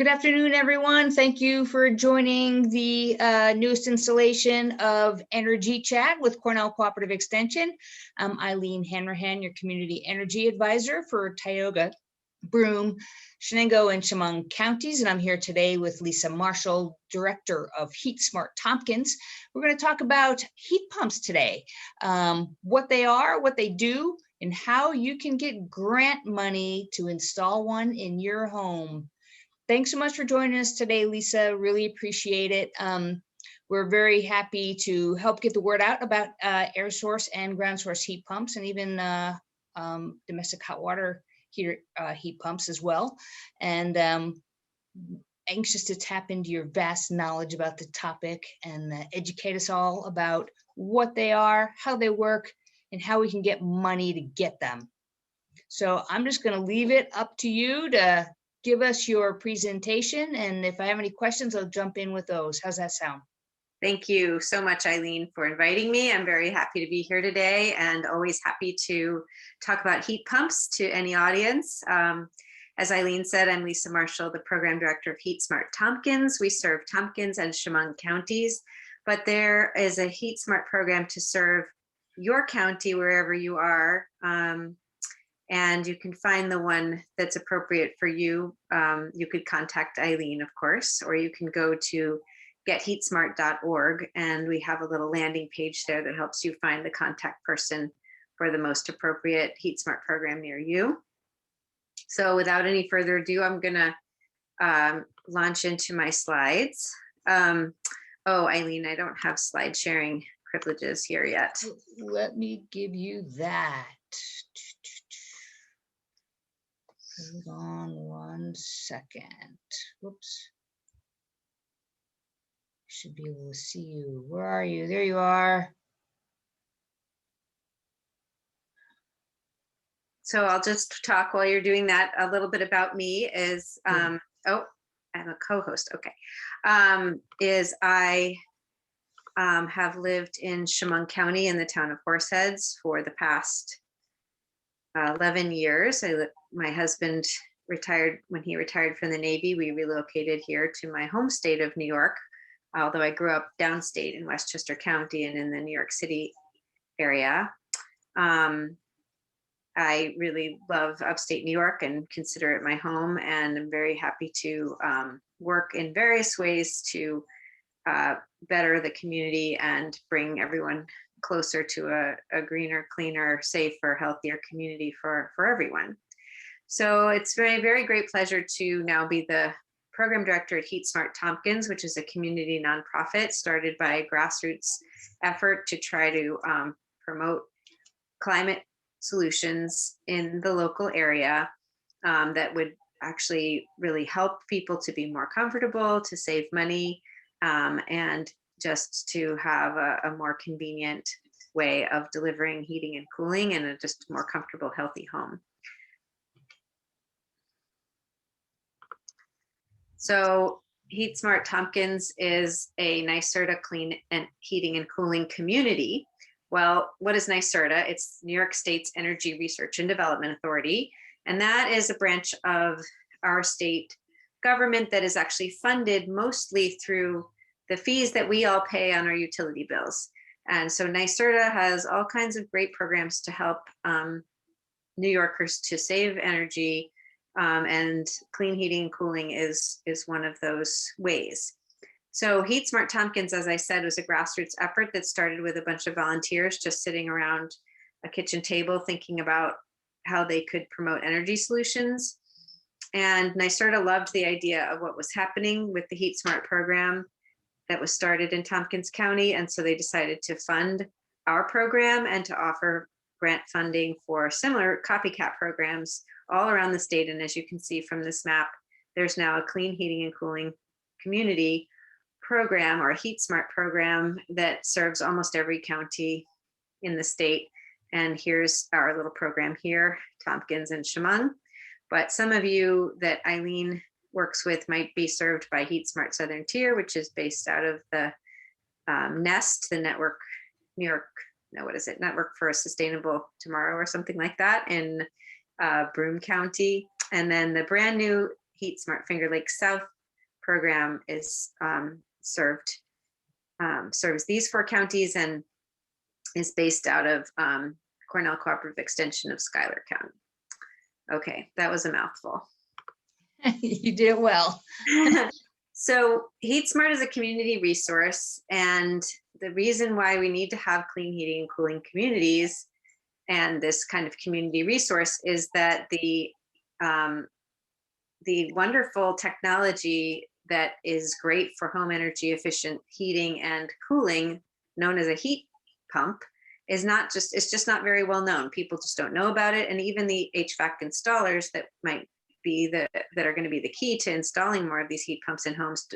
Good afternoon, everyone. Thank you for joining the newest installation of Energy Chat with Cornell Cooperative Extension. I'm Eileen Hanrahan, your Community Energy Advisor for Tioga, Broome, Shenango, and Chemung counties, and I'm here today with Lisa Marshall, Director of Heat Smart Tompkins. We're going to talk about heat pumps today, what they are, what they do, and how you can get grant money to install one in your home. Thanks so much for joining us today, Lisa. Really appreciate it. We're very happy to help get the word out about air source and ground source heat pumps, and even domestic hot water heater heat pumps as well. And anxious to tap into your vast knowledge about the topic and educate us all about what they are, how they work, and how we can get money to get them. So I'm just going to leave it up to you to give us your presentation, and if I have any questions, I'll jump in with those. How's that sound? Thank you so much, Eileen, for inviting me. I'm very happy to be here today and always happy to talk about heat pumps to any audience. As Eileen said, I'm Lisa Marshall, the Program Director of Heat Smart Tompkins. We serve Tompkins and Chemung counties, but there is a Heat Smart program to serve your county wherever you are. And you can find the one that's appropriate for you. You could contact Eileen, of course, or you can go to getheatsmart.org, and we have a little landing page there that helps you find the contact person for the most appropriate Heat Smart program near you. So without any further ado, I'm gonna launch into my slides. Oh, Eileen, I don't have slide sharing privileges here yet. Let me give you that. Hold on 1 second. Whoops. Should be able to see you. Where are you? There you are. So I'll just talk while you're doing that. A little bit about me is, oh, I'm a co-host. Okay. Is I have lived in Chemung County in the town of Horseheads for the past 11 years. My husband retired. When he retired from the Navy, we relocated here to my home state of New York, although I grew up downstate in Westchester County and in the New York City area. I really love upstate New York and consider it my home, and I'm very happy to work in various ways to better the community and bring everyone closer to a greener, cleaner, safer, healthier community for everyone. So it's very, very great pleasure to now be the program director at Heat Smart Tompkins, which is a community nonprofit started by a grassroots effort to try to promote climate solutions in the local area that would actually really help people to be more comfortable, to save money, and just to have a more convenient way of delivering heating and cooling and a just more comfortable, healthy home. So Heat Smart Tompkins is a NYSERDA clean and heating and cooling community. Well, what is NYSERDA? It's New York State's Energy Research and Development Authority, and that is a branch of our state government that is actually funded mostly through the fees that we all pay on our utility bills. And so NYSERDA has all kinds of great programs to help New Yorkers to save energy, and clean heating and cooling is one of those ways. So Heat Smart Tompkins, as I said, was a grassroots effort that started with a bunch of volunteers just sitting around a kitchen table thinking about how they could promote energy solutions. And NYSERDA loved the idea of what was happening with the Heat Smart program that was started in Tompkins County. And so they decided to fund our program and to offer grant funding for similar copycat programs all around the state. And as you can see from this map, there's now a clean heating and cooling community program, or a Heat Smart program, that serves almost every county in the state. And here's our little program here, Tompkins and Chemung. But some of you that Eileen works with might be served by Heat Smart Southern Tier, which is based out of the NEST, the Network New York, no, what is it? Network for a Sustainable Tomorrow or something like that in Broome County. And then the brand new Heat Smart Finger Lakes South program is serves these 4 counties and is based out of Cornell Cooperative Extension of Schuyler County. Okay, that was a mouthful. You did it well. So HeatSmart is a community resource, and the reason why we need to have clean heating and cooling communities and this kind of community resource is that the wonderful technology that is great for home energy efficient heating and cooling, known as a heat pump, is not just, it's just not very well known. People just don't know about it. And even the HVAC installers that might be that are going to be the key to installing more of these heat pumps in homes,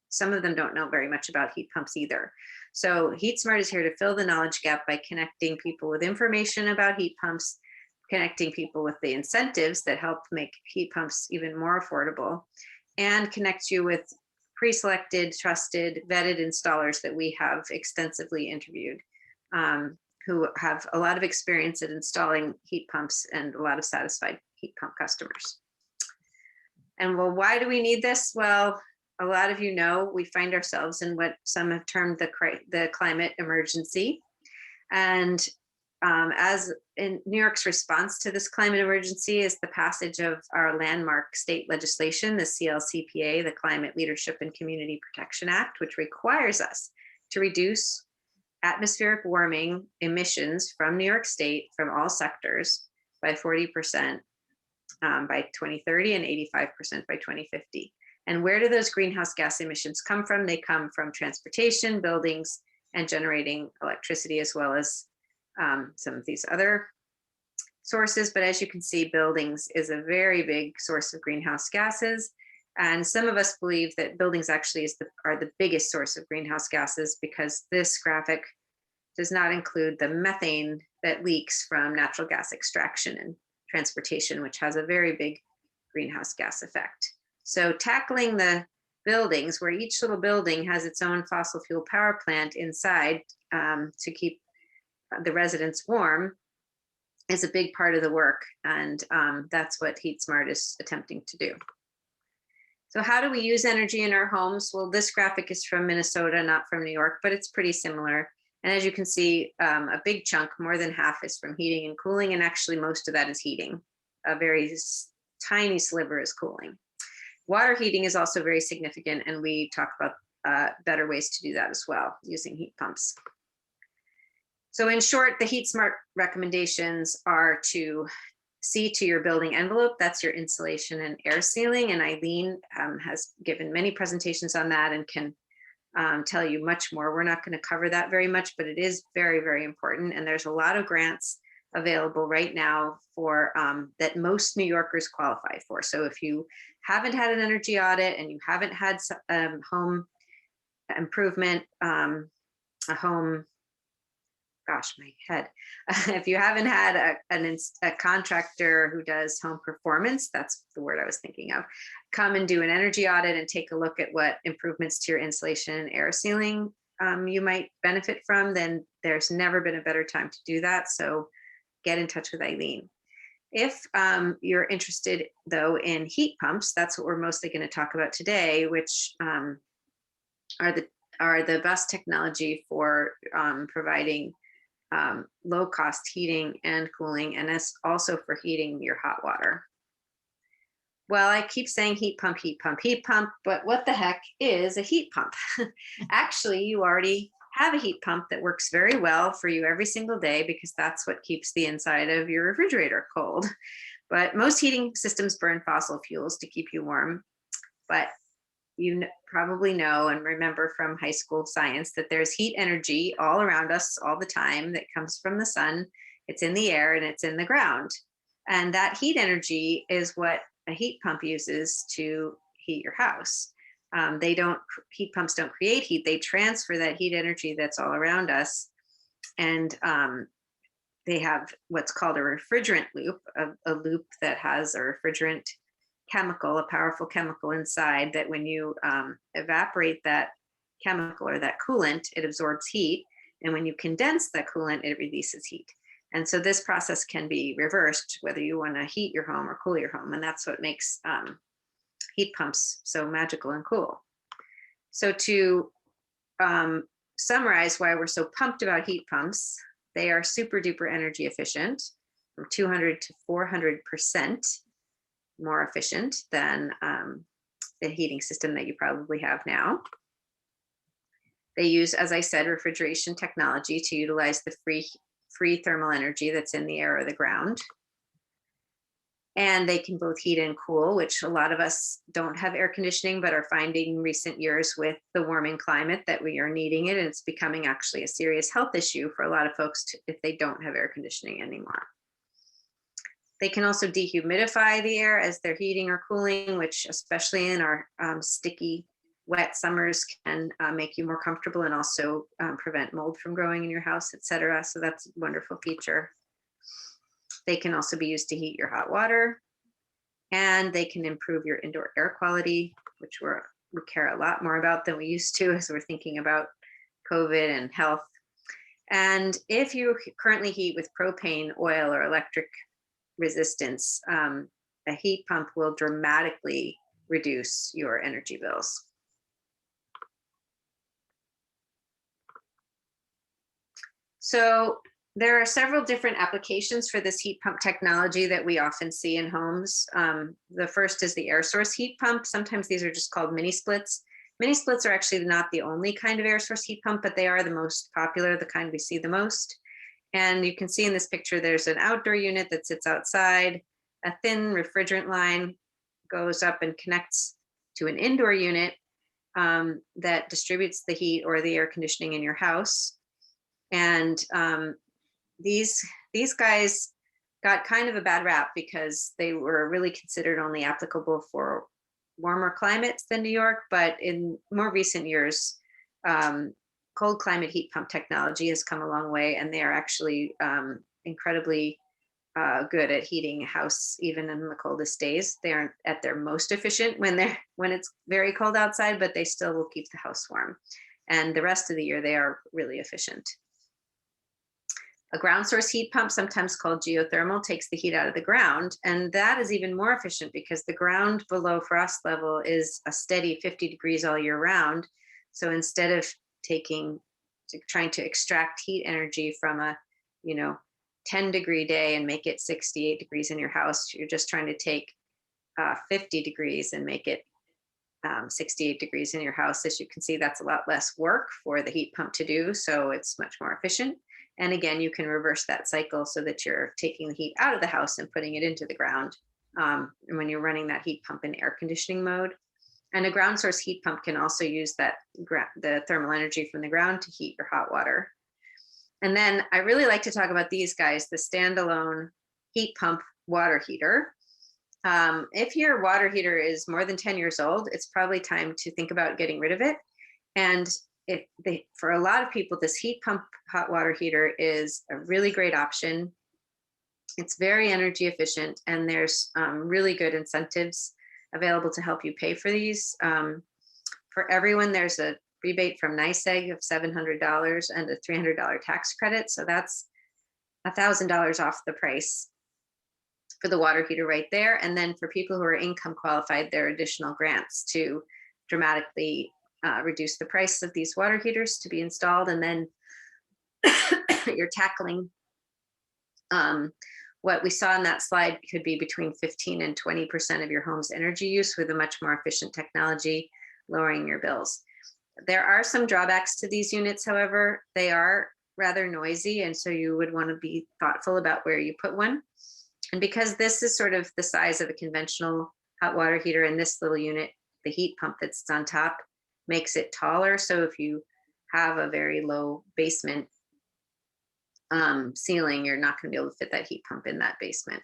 some of them don't know very much about heat pumps either. So HeatSmart is here to fill the knowledge gap by connecting people with information about heat pumps, connecting people with the incentives that help make heat pumps even more affordable, and connect you with pre-selected, trusted, vetted installers that we have extensively interviewed, who have a lot of experience at installing heat pumps and a lot of satisfied heat pump customers. And well, why do we need this? Well, a lot of you know, we find ourselves in what some have termed the climate emergency. And as in New York's response to this climate emergency is the passage of our landmark state legislation, the CLCPA, the Climate Leadership and Community Protection Act, which requires us to reduce atmospheric warming emissions from New York State from all sectors by 40% by 2030 and 85% by 2050. And where do those greenhouse gas emissions come from? They come from transportation, buildings, and generating electricity, as well as some of these other sources. But as you can see, buildings is a very big source of greenhouse gases. And some of us believe that buildings actually are the biggest source of greenhouse gases, because this graphic does not include the methane that leaks from natural gas extraction and transportation, which has a very big greenhouse gas effect. So tackling the buildings, where each little building has its own fossil fuel power plant inside to keep the residents warm, is a big part of the work. And that's what HeatSmart is attempting to do. So how do we use energy in our homes? Well, this graphic is from Minnesota, not from New York, but it's pretty similar. And as you can see, a big chunk, more than half, is from heating and cooling. And actually most of that is heating. A very tiny sliver is cooling. Water heating is also very significant. And we talk about better ways to do that as well, using heat pumps. So in short, the HeatSmart recommendations are to see to your building envelope. That's your insulation and air sealing. And Eileen has given many presentations on that and can tell you much more. We're not going to cover that very much, but it is very, very important. And there's a lot of grants available right now for that most New Yorkers qualify for. So if you haven't had an energy audit and you haven't had home improvement, a home, gosh, my head. If you haven't had a contractor who does home performance, that's the word I was thinking of, come and do an energy audit and take a look at what improvements to your insulation and air sealing you might benefit from, then there's never been a better time to do that. So get in touch with Eileen. If you're interested though in heat pumps, that's what we're mostly going to talk about today, which are the best technology for providing low cost heating and cooling, and it's also for heating your hot water. Well, I keep saying heat pump, heat pump, heat pump, but what the heck is a heat pump? Actually, you already have a heat pump that works very well for you every single day, because that's what keeps the inside of your refrigerator cold. But most heating systems burn fossil fuels to keep you warm. But you probably know and remember from high school science that there's heat energy all around us all the time that comes from the sun. It's in the air and it's in the ground. And that heat energy is what a heat pump uses to heat your house. Heat pumps don't create heat, they transfer that heat energy that's all around us. And they have what's called a refrigerant loop, a loop that has a refrigerant chemical, a powerful chemical inside, that when you evaporate that chemical or that coolant, it absorbs heat. And when you condense that coolant, it releases heat. And so this process can be reversed, whether you want to heat your home or cool your home. And that's what makes heat pumps so magical and cool. So to summarize why we're so pumped about heat pumps, they are super duper energy efficient, from 200 to 400% more efficient than the heating system that you probably have now. They use, as I said, refrigeration technology to utilize the free thermal energy that's in the air or the ground. And they can both heat and cool, which a lot of us don't have air conditioning, but are finding in recent years with the warming climate that we are needing it. And it's becoming actually a serious health issue for a lot of folks if they don't have air conditioning anymore. They can also dehumidify the air as they're heating or cooling, which especially in our sticky, wet summers can make you more comfortable and also prevent mold from growing in your house, etc. So that's a wonderful feature. They can also be used to heat your hot water, and they can improve your indoor air quality, which we care a lot more about than we used to as we're thinking about COVID and health. And if you currently heat with propane, oil, or electric resistance, a heat pump will dramatically reduce your energy bills. So there are several different applications for this heat pump technology that we often see in homes. The first is the air source heat pump. Sometimes these are just called mini splits. Mini splits are actually not the only kind of air source heat pump, but they are the most popular, the kind we see the most. And you can see in this picture, there's an outdoor unit that sits outside. A thin refrigerant line goes up and connects to an indoor unit that distributes the heat or the air conditioning in your house. And these guys got kind of a bad rap because they were really considered only applicable for warmer climates than New York. But in more recent years, cold climate heat pump technology has come a long way, and they are actually incredibly good at heating a house even in the coldest days. They aren't at their most efficient when it's very cold outside, but they still will keep the house warm. And the rest of the year, they are really efficient. A ground source heat pump, sometimes called geothermal, takes the heat out of the ground. And that is even more efficient because the ground below frost level is a steady 50 degrees all year round. So instead of trying to extract heat energy from a 10-degree day and make it 68 degrees in your house, you're just trying to take 50 degrees and make it 68 degrees in your house. As you can see, that's a lot less work for the heat pump to do, so it's much more efficient. And again, you can reverse that cycle so that you're taking the heat out of the house and putting it into the ground when you're running that heat pump in air conditioning mode. And a ground source heat pump can also use the thermal energy from the ground to heat your hot water. And then I really like to talk about these guys, the standalone heat pump water heater. If your water heater is more than 10 years old, it's probably time to think about getting rid of it. And for a lot of people, this heat pump hot water heater is a really great option. It's very energy efficient, and there's really good incentives available to help you pay for these. For everyone, there's a rebate from NYSEG of $700 and a $300 tax credit. So that's $1,000 off the price for the water heater right there. And then for people who are income qualified, there are additional grants to dramatically reduce the price of these water heaters to be installed. And then you're tackling what we saw in that slide could be between 15 and 20% of your home's energy use with a much more efficient technology, lowering your bills. There are some drawbacks to these units, however. They are rather noisy, and so you would want to be thoughtful about where you put one. And because this is sort of the size of a conventional hot water heater, in this little unit, the heat pump that's on top makes it taller. So if you have a very low basement ceiling, you're not going to be able to fit that heat pump in that basement.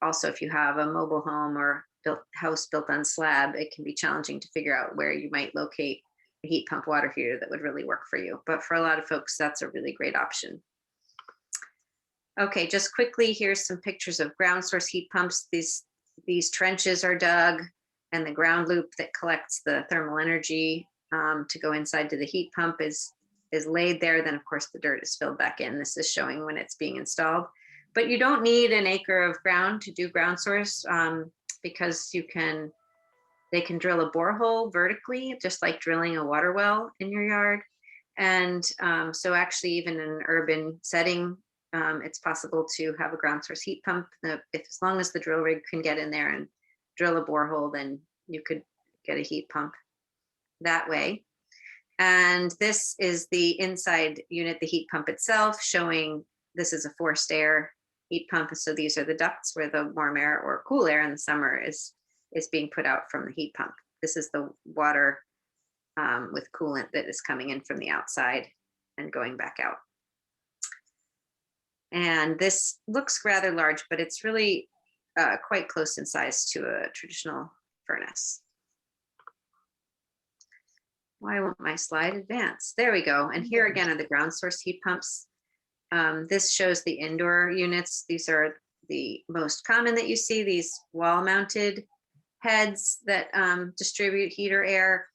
Also, if you have a mobile home or house built on slab, it can be challenging to figure out where you might locate a heat pump water heater that would really work for you. But for a lot of folks, that's a really great option. Okay, just quickly, here's some pictures of ground source heat pumps. These trenches are dug, and the ground loop that collects the thermal energy to go inside to the heat pump is laid there. Then, of course, the dirt is filled back in. This is showing when it's being installed. But you don't need an acre of ground to do ground source because you can They can drill a borehole vertically, just like drilling a water well in your yard. And so actually, even in an urban setting, it's possible to have a ground source heat pump. As long as the drill rig can get in there and drill a borehole, then you could get a heat pump that way. And this is the inside unit, the heat pump itself, showing this is a forced air heat pump. So these are the ducts where the warm air or cool air in the summer is being put out from the heat pump. This is the water with coolant that is coming in from the outside and going back out. And this looks rather large, but it's really quite close in size to a traditional furnace. Why won't my slide advance? There we go. And here again are the ground source heat pumps. This shows the indoor units. These are the most common that you see, these wall mounted heads that distribute heat or air.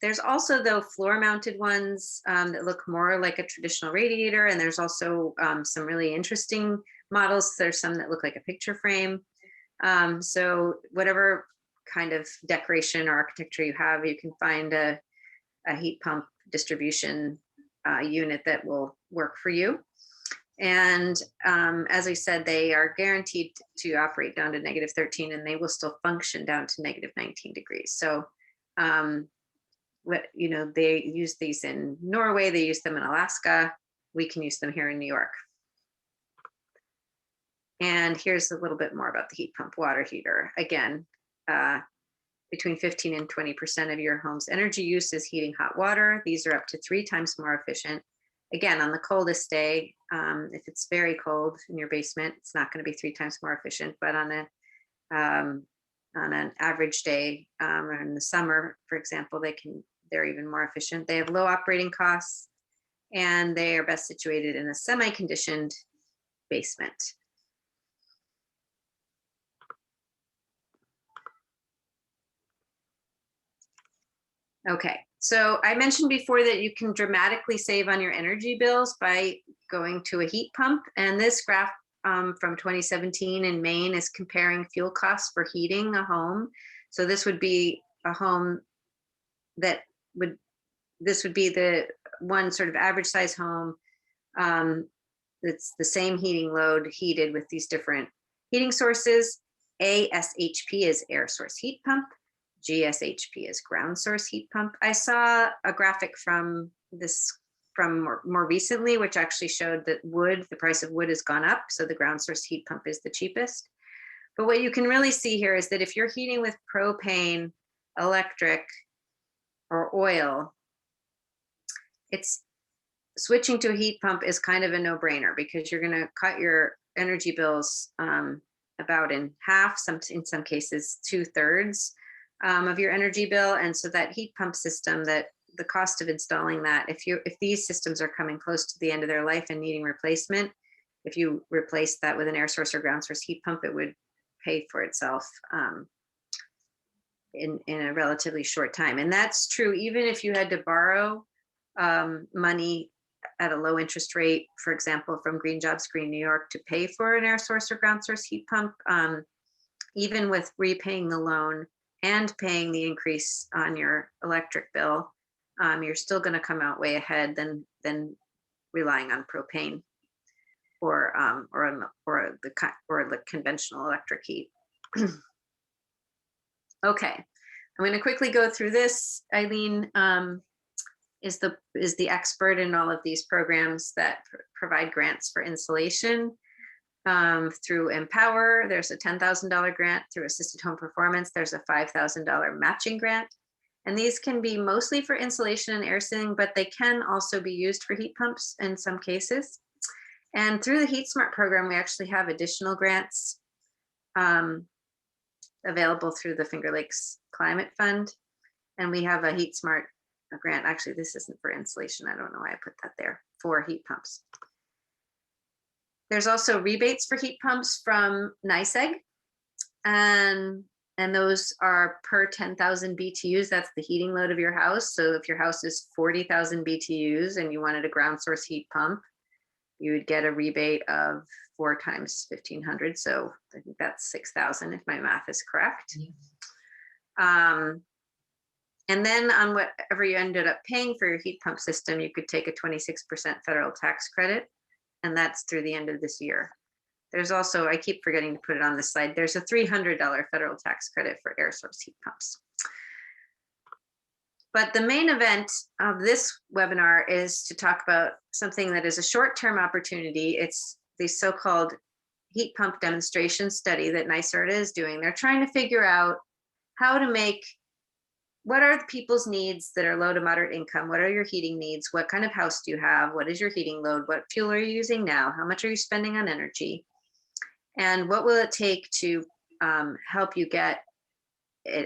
There's also, though, floor mounted ones that look more like a traditional radiator. And there's also some really interesting models. There's some that look like a picture frame. So whatever kind of decoration or architecture you have, you can find a heat pump distribution unit that will work for you. And as I said, they are guaranteed to operate down to -13, and they will still function down to -19 degrees. So they use these in Norway, they use them in Alaska. We can use them here in New York. And here's a little bit more about the heat pump water heater. Again, between 15 and 20% of your home's energy use is heating hot water. These are up to 3 times more efficient. Again, on the coldest day, if it's very cold in your basement, it's not going to be 3 times more efficient. But on an average day, or in the summer, for example, they're even more efficient. They have low operating costs, and they are best situated in a semi-conditioned basement. Okay, so I mentioned before that you can dramatically save on your energy bills by going to a heat pump. And this graph from 2017 in Maine is comparing fuel costs for heating a home. So this would be a home this would be the one sort of average size home that's the same heating load, heated with these different heating sources. ASHP is air source heat pump. GSHP is ground source heat pump. I saw a graphic from more recently, which actually showed that the price of wood has gone up. So the ground source heat pump is the cheapest. But what you can really see here is that if you're heating with propane, electric, or oil, it's switching to a heat pump is kind of a no-brainer, because you're going to cut your energy bills about in half, in some cases 2/3 of your energy bill. And so that heat pump system, that the cost of installing that, if these systems are coming close to the end of their life and needing replacement, if you replace that with an air source or ground source heat pump, it would pay for itself in a relatively short time. And that's true even if you had to borrow money at a low interest rate, for example, from Green Jobs Green New York, to pay for an air source or ground source heat pump. Even with repaying the loan and paying the increase on your electric bill, you're still going to come out way ahead than relying on propane or the conventional electric heat. Okay, I'm going to quickly go through this. Eileen is the expert in all of these programs that provide grants for insulation. Through Empower, there's a $10,000 grant. Through Assisted Home Performance, there's a $5,000 matching grant. And these can be mostly for insulation and air sealing, but they can also be used for heat pumps in some cases. And through the Heat Smart program, we actually have additional grants available through the Finger Lakes Climate Fund. And we have a Heat Smart grant. Actually, this isn't for insulation. I don't know why I put that there, for heat pumps. There's also rebates for heat pumps from NYSEG, and those are per 10,000 BTUs. That's the heating load of your house. So if your house is 40,000 BTUs and you wanted a ground source heat pump, you would get a rebate of 4 times 1,500. So I think that's 6,000 if my math is correct. And then on whatever you ended up paying for your heat pump system, you could take a 26% federal tax credit, and that's through the end of this year. There's also, I keep forgetting to put it on this slide, there's a $300 federal tax credit for air source heat pumps. But the main event of this webinar is to talk about something that is a short-term opportunity. It's the so-called heat pump demonstration study that NYSERDA is doing. They're trying to figure out how to make, what are the people's needs that are low to moderate income? What are your heating needs? What kind of house do you have? What is your heating load? What fuel are you using now? How much are you spending on energy? And what will it take to help you get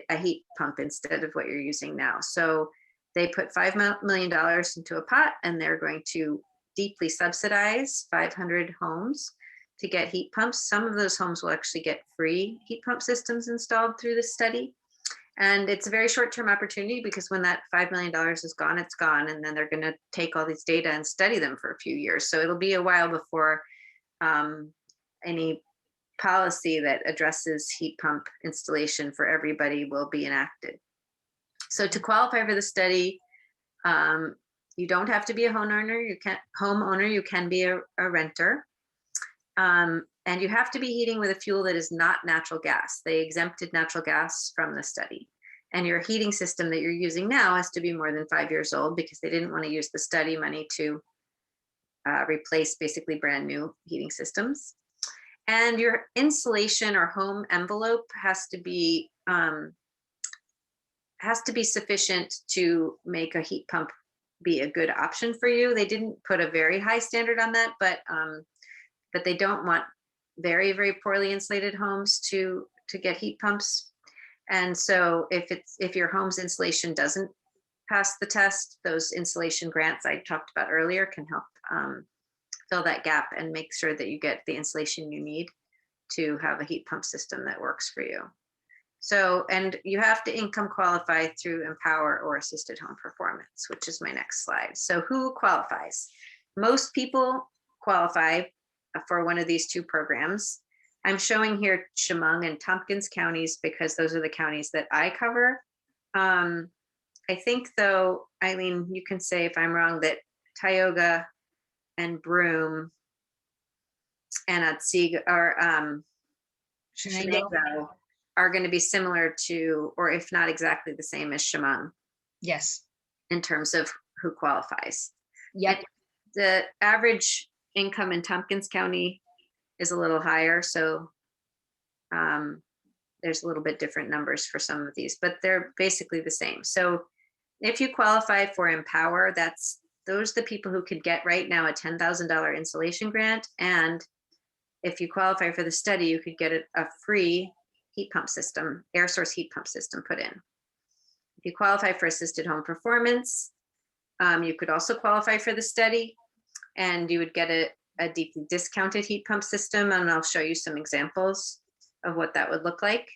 a heat pump instead of what you're using now? So they put $5 million into a pot, and they're going to deeply subsidize 500 homes to get heat pumps. Some of those homes will actually get free heat pump systems installed through this study. And it's a very short-term opportunity, because when that $5 million is gone, it's gone. And then they're going to take all these data and study them for a few years. So it'll be a while before any policy that addresses heat pump installation for everybody will be enacted. So to qualify for the study, you don't have to be a homeowner. You can be a renter. And you have to be heating with a fuel that is not natural gas. They exempted natural gas from the study. And your heating system that you're using now has to be more than 5 years old, because they didn't want to use the study money to replace basically brand new heating systems. And your insulation or home envelope has to be sufficient to make a heat pump be a good option for you. They didn't put a very high standard on that, but they don't want very, very poorly insulated homes to get heat pumps. And so if your home's insulation doesn't pass the test, those insulation grants I talked about earlier can help fill that gap and make sure that you get the insulation you need to have a heat pump system that works for you. So, and you have to income qualify through Empower or Assisted Home Performance, which is my next slide. So who qualifies? Most people qualify for one of these two programs. I'm showing here Chemung and Tompkins counties because those are the counties that I cover. I think though, Eileen, you can say if I'm wrong, that Tioga and Broome and Otsego or Chenango are going to be similar to, or if not exactly the same as Chemung. Yes. In terms of who qualifies. Yep. And the average income in Tompkins County is a little higher. So there's a little bit different numbers for some of these, but they're basically the same. So if you qualify for Empower, those are the people who could get right now a $10,000 insulation grant. And if you qualify for the study, you could get a free heat pump system, air source heat pump system put in. If you qualify for Assisted Home Performance, you could also qualify for the study, and you would get a deeply discounted heat pump system. And I'll show you some examples of what that would look like.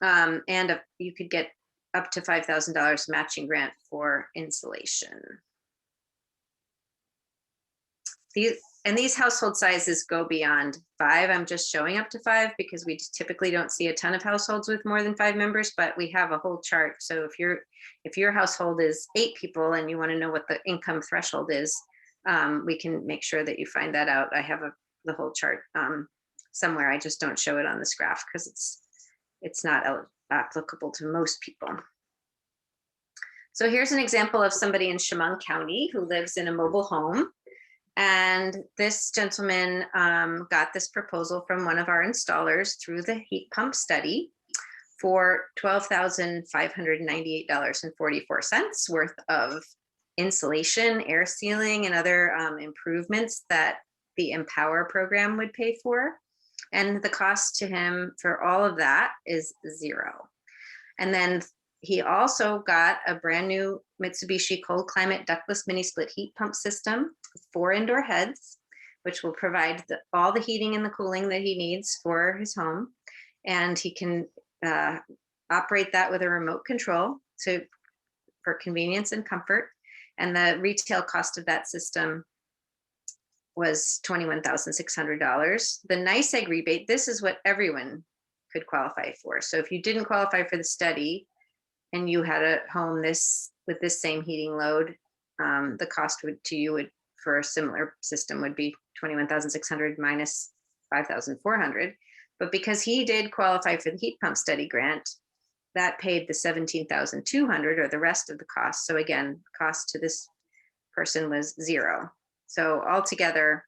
And you could get up to $5,000 matching grant for insulation. These household sizes go beyond 5. I'm just showing up to 5 because we just typically don't see a ton of households with more than 5 members, but we have a whole chart. So if your household is 8 people and you want to know what the income threshold is, we can make sure that you find that out. I have the whole chart somewhere. I just don't show it on this graph because it's not applicable to most people. So here's an example of somebody in Chemung County who lives in a mobile home. And this gentleman got this proposal from one of our installers through the heat pump study for $12,598.44 worth of insulation, air sealing, and other improvements that the Empower program would pay for. And the cost to him for all of that is $0. And then he also got a brand new Mitsubishi cold climate ductless mini split heat pump system with 4 indoor heads, which will provide all the heating and the cooling that he needs for his home. And he can operate that with a remote control for convenience and comfort. And the retail cost of that system was $21,600. The NYSEG rebate, this is what everyone could qualify for. So if you didn't qualify for the study and you had a home with this same heating load, the cost to you would, for a similar system, would be $21,600 minus $5,400. But because he did qualify for the heat pump study grant, that paid the $17,200, or the rest of the cost. So again, cost to this person was $0. So altogether,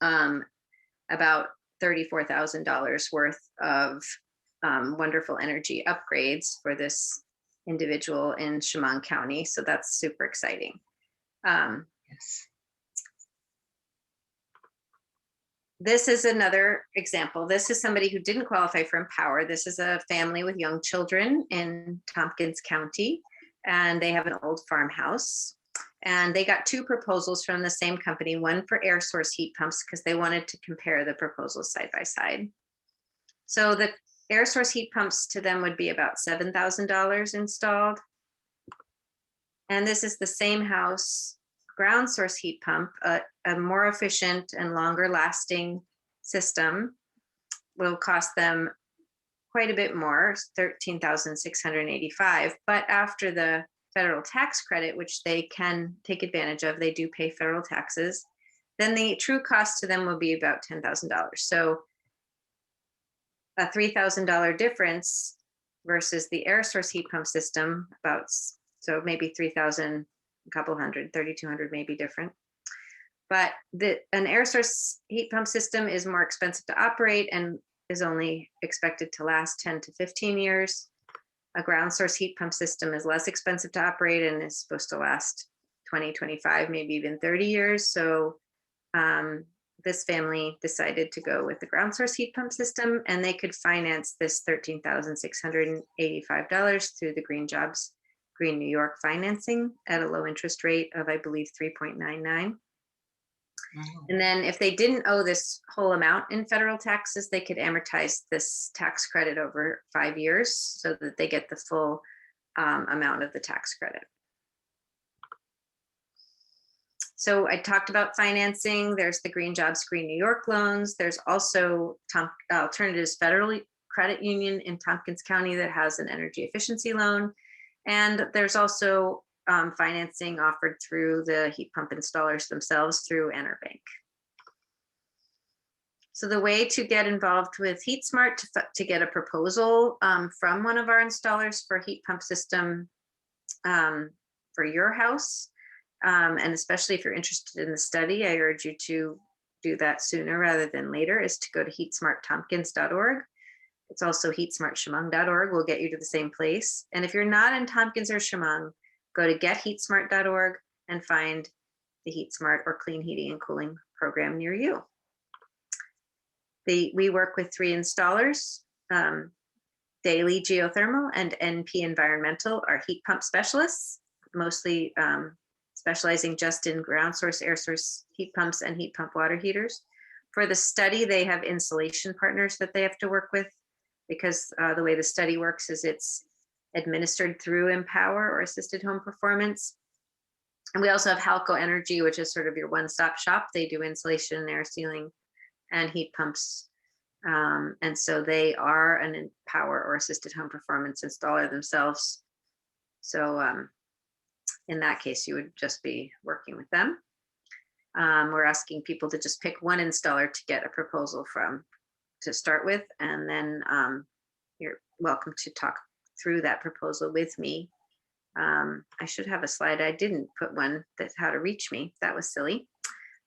about $34,000 worth of wonderful energy upgrades for this individual in Chemung County. So that's super exciting. Yes. This is another example. This is somebody who didn't qualify for Empower. This is a family with young children in Tompkins County, and they have an old farmhouse. And they got 2 proposals from the same company, one for air source heat pumps, because they wanted to compare the proposals side by side. So the air source heat pumps to them would be about $7,000 installed. And this is the same house, ground source heat pump, a more efficient and longer lasting system, will cost them quite a bit more, $13,685. But after the federal tax credit, which they can take advantage of, they do pay federal taxes, then the true cost to them will be about $10,000. So a $3,000 difference versus the air source heat pump system, so maybe 3,000, a couple hundred, 3,200 may be different. But an air source heat pump system is more expensive to operate and is only expected to last 10 to 15 years. A ground source heat pump system is less expensive to operate and is supposed to last 20, 25, maybe even 30 years. So this family decided to go with the ground source heat pump system, and they could finance this $13,685 through the Green Jobs, Green New York financing at a low interest rate of, I believe, 3.99. And then if they didn't owe this whole amount in federal taxes, they could amortize this tax credit over 5 years so that they get the full amount of the tax credit. So I talked about financing. There's the Green Jobs, Green New York loans. There's also Alternatives Federal Credit Union in Tompkins County that has an energy efficiency loan. And there's also financing offered through the heat pump installers themselves through EnerBank. So the way to get involved with HeatSmart to get a proposal from one of our installers for heat pump system for your house, and especially if you're interested in the study, I urge you to do that sooner rather than later, is to go to HeatSmartTompkins.org. It's also HeatSmartChemung.org will get you to the same place. And if you're not in Tompkins or Chemung, go to GetHeatSmart.org and find the HeatSmart or Clean Heating and Cooling program near you. We work with 3 installers, Daily Geothermal and NP Environmental are heat pump specialists, mostly specializing just in ground source, air source heat pumps and heat pump water heaters. For the study, they have installation partners that they have to work with, because the way the study works is it's administered through Empower or Assisted Home Performance. And we also have Halco Energy, which is sort of your one-stop shop. They do insulation, air sealing, and heat pumps. And so they are an Empower or Assisted Home Performance installer themselves. So in that case, you would just be working with them. We're asking people to just pick one installer to get a proposal from to start with, and then you're welcome to talk through that proposal with me. I should have a slide. I didn't put one that's how to reach me. That was silly.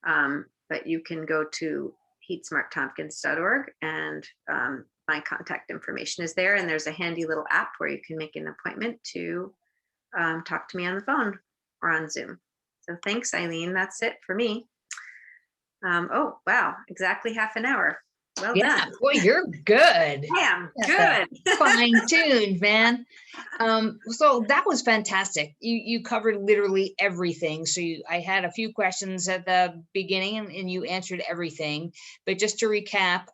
But you can go to HeatSmartTompkins.org and my contact information is there. And there's a handy little app where you can make an appointment to talk to me on the phone or on Zoom. So thanks, Eileen. That's it for me. Oh, wow. Exactly half an hour. Well done. Boy, you're good. Yeah, good. Fine-tuned, man. So that was fantastic. You covered literally everything. So I had a few questions at the beginning and you answered everything. But just to recap,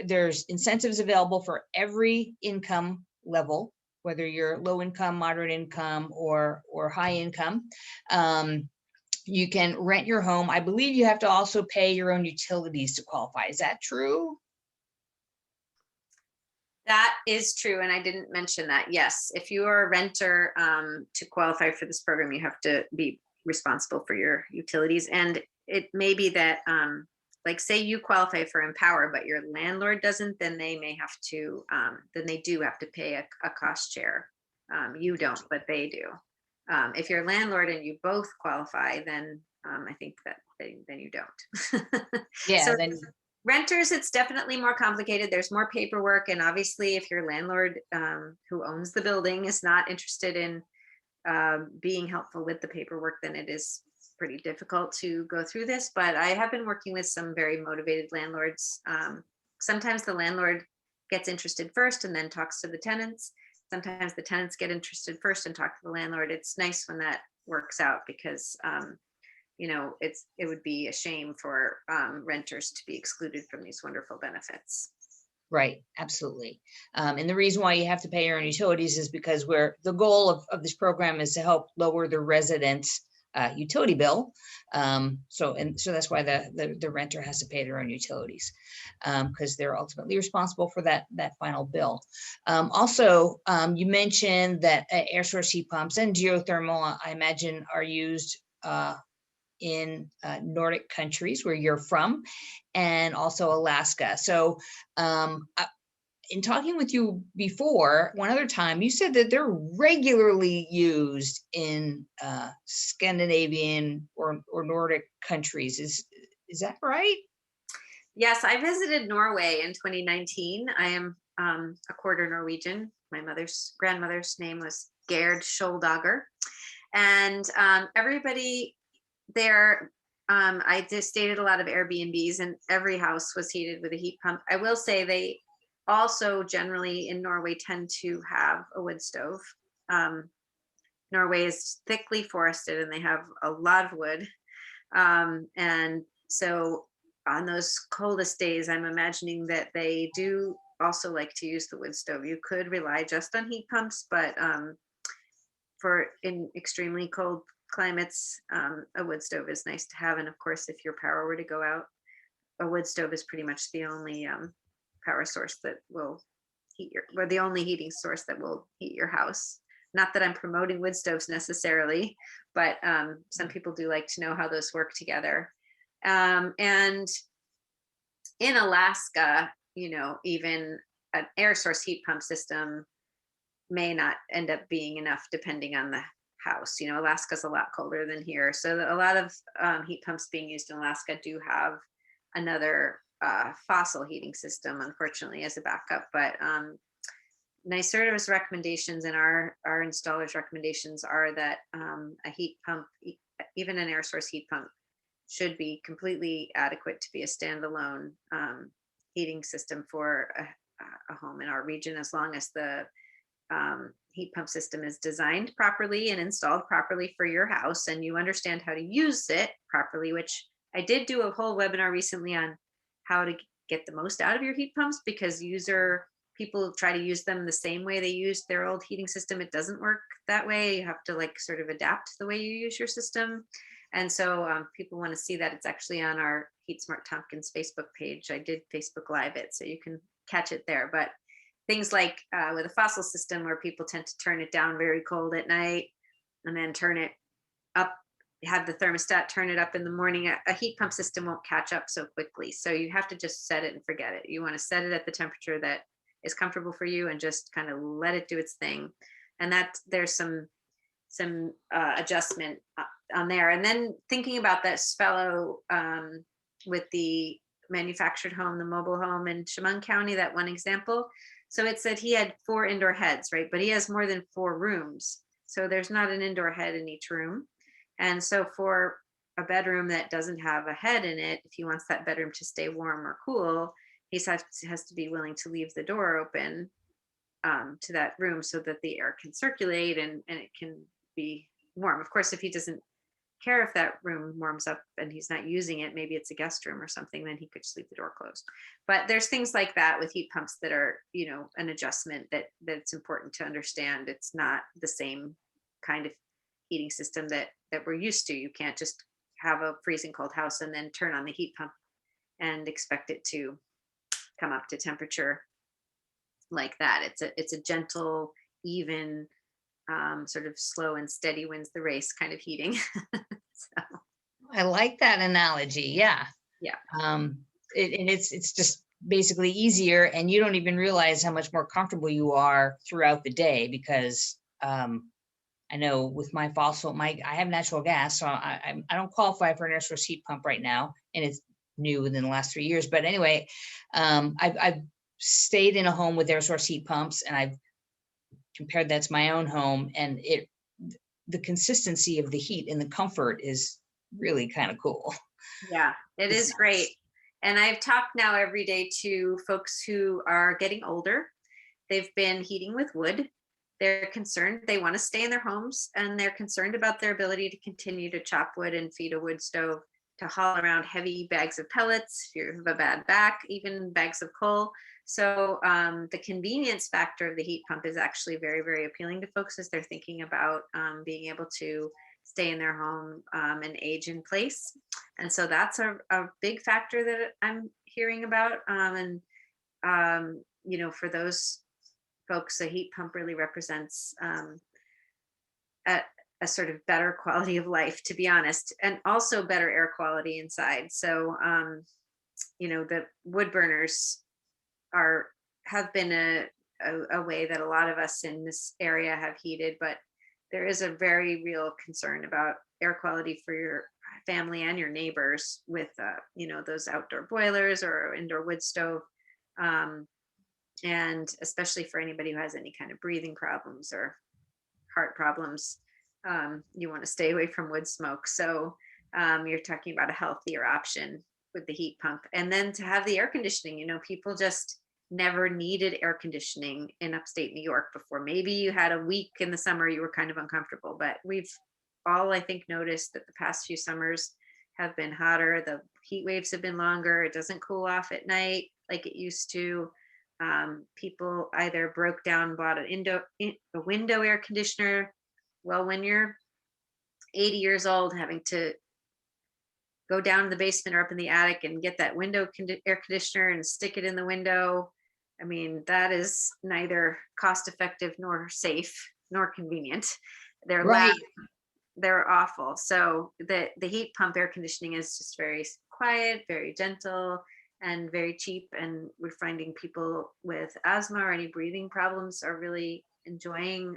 there's incentives available for every income level, whether you're low income, moderate income, or high income. You can rent your home. I believe you have to also pay your own utilities to qualify. Is that true? That is true, and I didn't mention that. Yes, if you are a renter, to qualify for this program, you have to be responsible for your utilities. And it may be that, like, say you qualify for Empower, but your landlord doesn't, then they may have to, then they do have to pay a cost share. You don't, but they do. If you're a landlord and you both qualify, then I think that then you don't. Yeah, So then, renters, it's definitely more complicated. There's more paperwork. And obviously, if your landlord, who owns the building, is not interested in being helpful with the paperwork, then it is pretty difficult to go through this. But I have been working with some very motivated landlords. Sometimes the landlord gets interested first and then talks to the tenants. Sometimes the tenants get interested first and talk to the landlord. It's nice when that works out because it would be a shame for renters to be excluded from these wonderful benefits. right, absolutely. And the reason why you have to pay your own utilities is because the goal of this program is to help lower the residents' utility bill. So that's why the renter has to pay their own utilities, because they're ultimately responsible for that final bill. Also, you mentioned that air source heat pumps and geothermal, I imagine, are used in Nordic countries where you're from, and also Alaska. So in talking with you before, one other time, you said that they're regularly used in Scandinavian or Nordic countries. Is that right? Yes, I visited Norway in 2019. I am a quarter Norwegian. My grandmother's name was Gerd Skjolddager. And everybody there, I just stayed at a lot of Airbnbs, and every house was heated with a heat pump. I will say they also generally in Norway tend to have a wood stove. Norway is thickly forested and they have a lot of wood. And so on those coldest days, I'm imagining that they do also like to use the wood stove. You could rely just on heat pumps, but for in extremely cold climates, a wood stove is nice to have. And of course, if your power were to go out, a wood stove is pretty much the only power source that will the only heating source that will heat your house. Not that I'm promoting wood stoves necessarily, but some people do like to know how those work together. And in Alaska, even an air source heat pump system may not end up being enough depending on the house. Alaska's a lot colder than here. So a lot of heat pumps being used in Alaska do have another fossil heating system, unfortunately, as a backup. But NYSERDA's recommendations and our installers' recommendations are that a heat pump, even an air source heat pump, should be completely adequate to be a standalone heating system for a home in our region, as long as the heat pump system is designed properly and installed properly for your house, and you understand how to use it properly, which I did do a whole webinar recently on how to get the most out of your heat pumps, because people try to use them the same way they used their old heating system. It doesn't work that way. You have to sort of adapt the way you use your system. And so people want to see that. It's actually on our Heat Smart Tompkins Facebook page. I did Facebook Live it, so you can catch it there. But things like with a fossil system, where people tend to turn it down very cold at night and then turn it up, have the thermostat turn it up in the morning, a heat pump system won't catch up so quickly. So you have to just set it and forget it. You want to set it at the temperature that is comfortable for you and just kind of let it do its thing. And that there's some adjustment on there. And then thinking about this fellow with the manufactured home, the mobile home in Chemung County, that one example. So it said he had 4 indoor heads, right? But he has more than 4 rooms. So there's not an indoor head in each room. And so for a bedroom that doesn't have a head in it, if he wants that bedroom to stay warm or cool, he has to be willing to leave the door open to that room so that the air can circulate and it can be warm. Of course, if he doesn't care if that room warms up and he's not using it, maybe it's a guest room or something, then he could just leave the door closed. But there's things like that with heat pumps that are, an adjustment that it's important to understand. It's not the same kind of heating system that we're used to. You can't just have a freezing cold house and then turn on the heat pump and expect it to come up to temperature. like that. It's a gentle, even, sort of slow and steady wins the race kind of heating. So, I like that analogy. Yeah. yeah. And it's just basically easier, and you don't even realize how much more comfortable you are throughout the day, because I know with my fossil, I have natural gas, so I don't qualify for an air source heat pump right now, and it's new within the last 3 years. But anyway, I've stayed in a home with air source heat pumps, and I've compared that to my own home, and the consistency of the heat and the comfort is really kind of cool. Yeah, it It's is great. nice. And I've talked now every day to folks who are getting older. They've been heating with wood. They're concerned. They want to stay in their homes, and they're concerned about their ability to continue to chop wood and feed a wood stove, to haul around heavy bags of pellets if you have a bad back, even bags of coal. So the convenience factor of the heat pump is actually very, very appealing to folks as they're thinking about being able to stay in their home and age in place. And so that's a big factor that I'm hearing about. For those folks, a heat pump really represents a, a sort of better quality of life, to be honest, and also better air quality inside. So, the wood burners have been a way that a lot of us in this area have heated, but there is a very real concern about air quality for your family and your neighbors with those outdoor boilers or indoor wood stove, and especially for anybody who has any kind of breathing problems or heart problems, you want to stay away from wood smoke. So you're talking about a healthier option with the heat pump. And then to have the air conditioning, people just never needed air conditioning in upstate New York before. Maybe you had a week in the summer you were kind of uncomfortable, but we've all, I think, noticed that the past few summers have been hotter. The heat waves have been longer. It doesn't cool off at night like it used to. People either broke down, bought a window air conditioner. Well, when you're 80 years old, having to go down to the basement or up in the attic and get that air conditioner and stick it in the window, I mean, that is neither cost effective nor safe nor convenient. They're loud, Right. they're awful. So the heat pump air conditioning is just very quiet, very gentle, and very cheap. And we're finding people with asthma or any breathing problems are really enjoying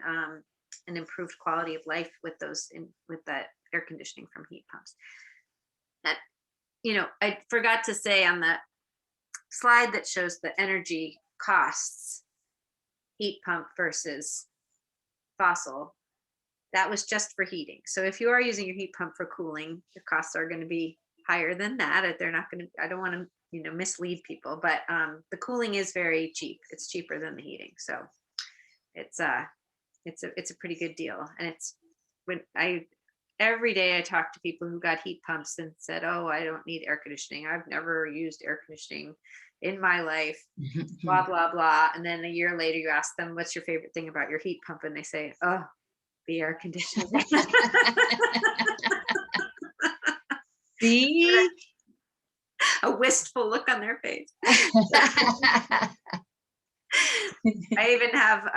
an improved quality of life with that air conditioning from heat pumps. That, I forgot to say on the slide that shows the energy costs, heat pump versus fossil, that was just for heating. So if you are using your heat pump for cooling, the costs are going to be higher than that. They're not going to, I don't want to, mislead people, but the cooling is very cheap. It's cheaper than the heating. So it's a pretty good deal. And every day I talk to people who got heat pumps and said, "Oh, I don't need air conditioning. I've never used air conditioning in my life," blah, blah, blah. And then a year later you ask them, "What's your favorite thing about your heat pump?" And they say, "Oh, the air conditioning." See? A wistful look on their face. I even have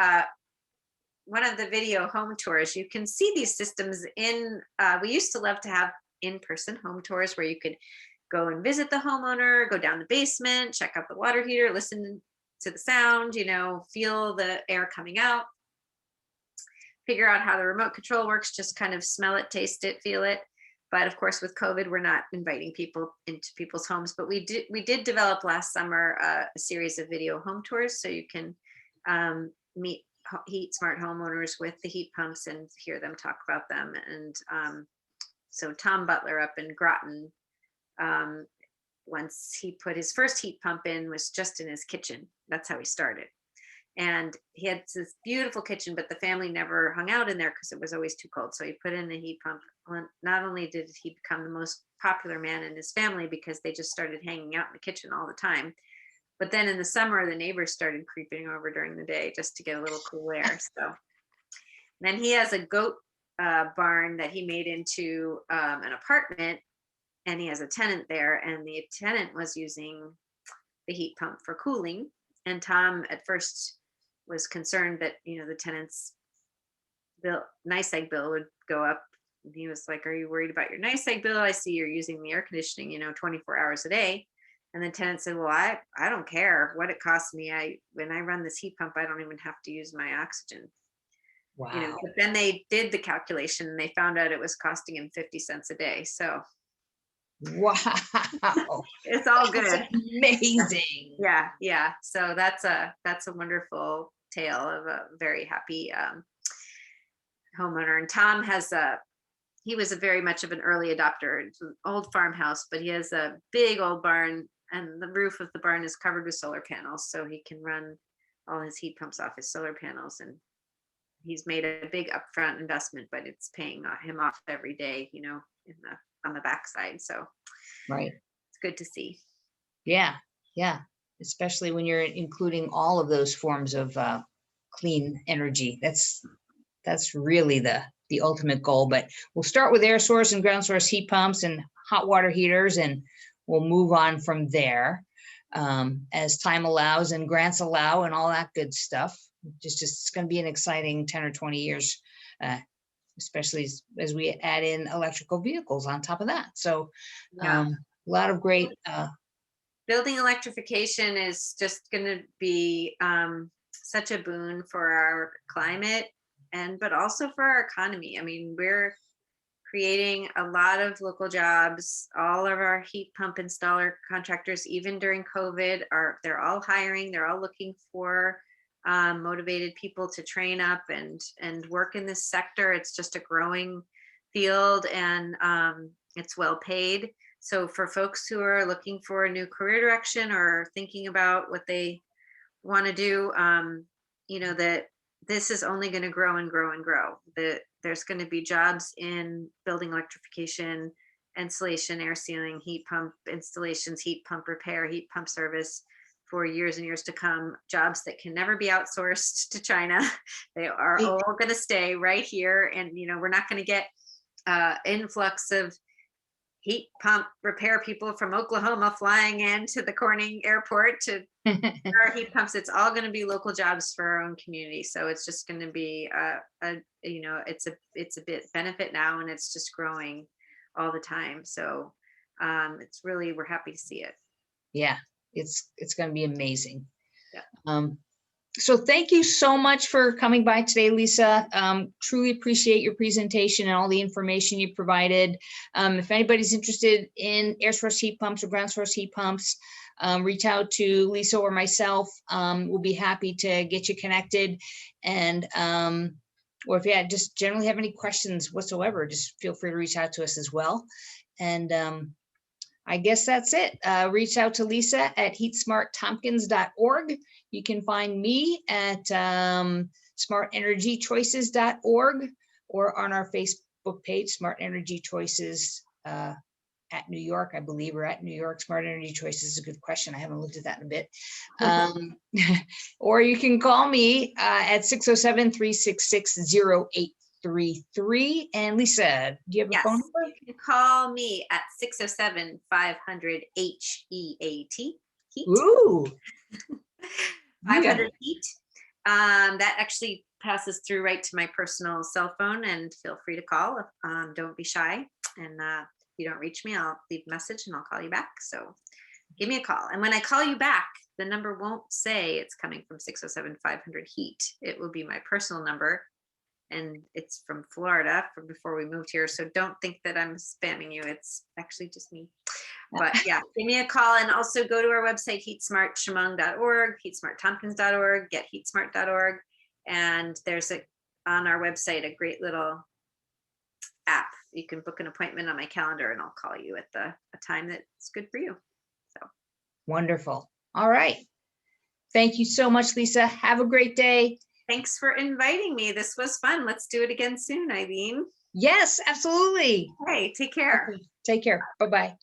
one of the video home tours. You can see these systems we used to love to have in-person home tours where you could go and visit the homeowner, go down the basement, check out the water heater, listen to the sound, feel the air coming out, figure out how the remote control works, just kind of smell it, taste it, feel it. But of course, with COVID, we're not inviting people into people's homes. But we did develop last summer a series of video home tours, so you can meet Heat Smart homeowners with the heat pumps and hear them talk about them. And so Tom Butler up in Groton, once he put his first heat pump in, was just in his kitchen. That's how he started. And he had this beautiful kitchen, but the family never hung out in there because it was always too cold. So he put in a heat pump. Not only did he become the most popular man in his family because they just started hanging out in the kitchen all the time, but then in the summer, the neighbors started creeping over during the day just to get a little cool air. So then he has a goat barn that he made into an apartment, and he has a tenant there, and the tenant was using the heat pump for cooling. And Tom at first was concerned that, the tenants' NYSEG bill would go up. And he was like, "Are you worried about your NYSEG bill? I see you're using the air conditioning, 24 hours a day." And the tenant said, "Well, I don't care what it costs me. When I run this heat pump, I don't even have to use my oxygen." Wow. But then they did the calculation and they found out it was costing him 50 cents a day. So Wow. it's all That's good. amazing. Yeah. Yeah. So that's a wonderful tale of a very happy homeowner. And Tom he was a very much of an early adopter. It's an old farmhouse, but he has a big old barn, and the roof of the barn is covered with solar panels, so he can run all his heat pumps off his solar panels. And he's made a big upfront investment, but it's paying him off every day, on the backside. So Right. it's good to see. Yeah. Yeah. Especially when you're including all of those forms of clean energy. That's really the ultimate goal. But we'll start with air source and ground source heat pumps and hot water heaters, and we'll move on from there as time allows and grants allow and all that good stuff. Just it's going to be an exciting 10 or 20 years, especially as we add in electrical vehicles on top of that. So a lot of great. Building electrification is just going to be such a boon for our climate, but also for our economy. I mean, we're creating a lot of local jobs. All of our heat pump installer contractors, even during COVID, they're all hiring. They're all looking for motivated people to train up and work in this sector. It's just a growing field, and it's well paid. So for folks who are looking for a new career direction or thinking about what they want to do, that this is only going to grow and grow and grow. There's going to be jobs in building electrification, insulation, air sealing, heat pump installations, heat pump repair, heat pump service for years and years to come. Jobs that can never be outsourced to China. They are all going to stay right here. And, we're not going to get influx of heat pump repair people from Oklahoma flying into the Corning airport to our heat pumps. It's all going to be local jobs for our own community. So it's just going to be it's a bit benefit now, and it's just growing all the time. So we're happy to see it. Yeah, it's going to be amazing. Yeah. So thank you so much for coming by today, Lisa. Truly appreciate your presentation and all the information you provided. If anybody's interested in air source heat pumps or ground source heat pumps, reach out to Lisa or myself. We'll be happy to get you connected. And or if you just generally have any questions whatsoever, just feel free to reach out to us as well. And I guess that's it. Reach out to Lisa at HeatSmartTompkins.org. You can find me at SmartEnergyChoices.org or on our Facebook page, Smart Energy Choices at New York, I believe, or at New York. Smart Energy Choices is a good question. I haven't looked at that in a bit. Or you can call me at 607-366-0833. And Lisa, do you have a phone number? You can call me at 607-500-HEAT. Heat. Ooh. 500 heat. That actually passes through right to my personal cell phone, and feel free to call. Don't be shy. And if you don't reach me, I'll leave a message and I'll call you back. So give me a call. And when I call you back, the number won't say it's coming from 607-500-HEAT. It will be my personal number. And it's from Florida from before we moved here. So don't think that I'm spamming you. It's actually just me. But yeah, give me a call, and also go to our website, HeatSmartChemung.org, HeatSmartTompkins.org, GetHeatSmart.org. And there's on our website a great little app. You can book an appointment on my calendar, and I'll call you at a time that's good for you. So wonderful. All right. Thank you so much, Lisa. Have a great day. Thanks for inviting me. This was fun. Let's do it again soon, Eileen. Yes, absolutely. Hey, take care. Okay. Take care. Bye-bye.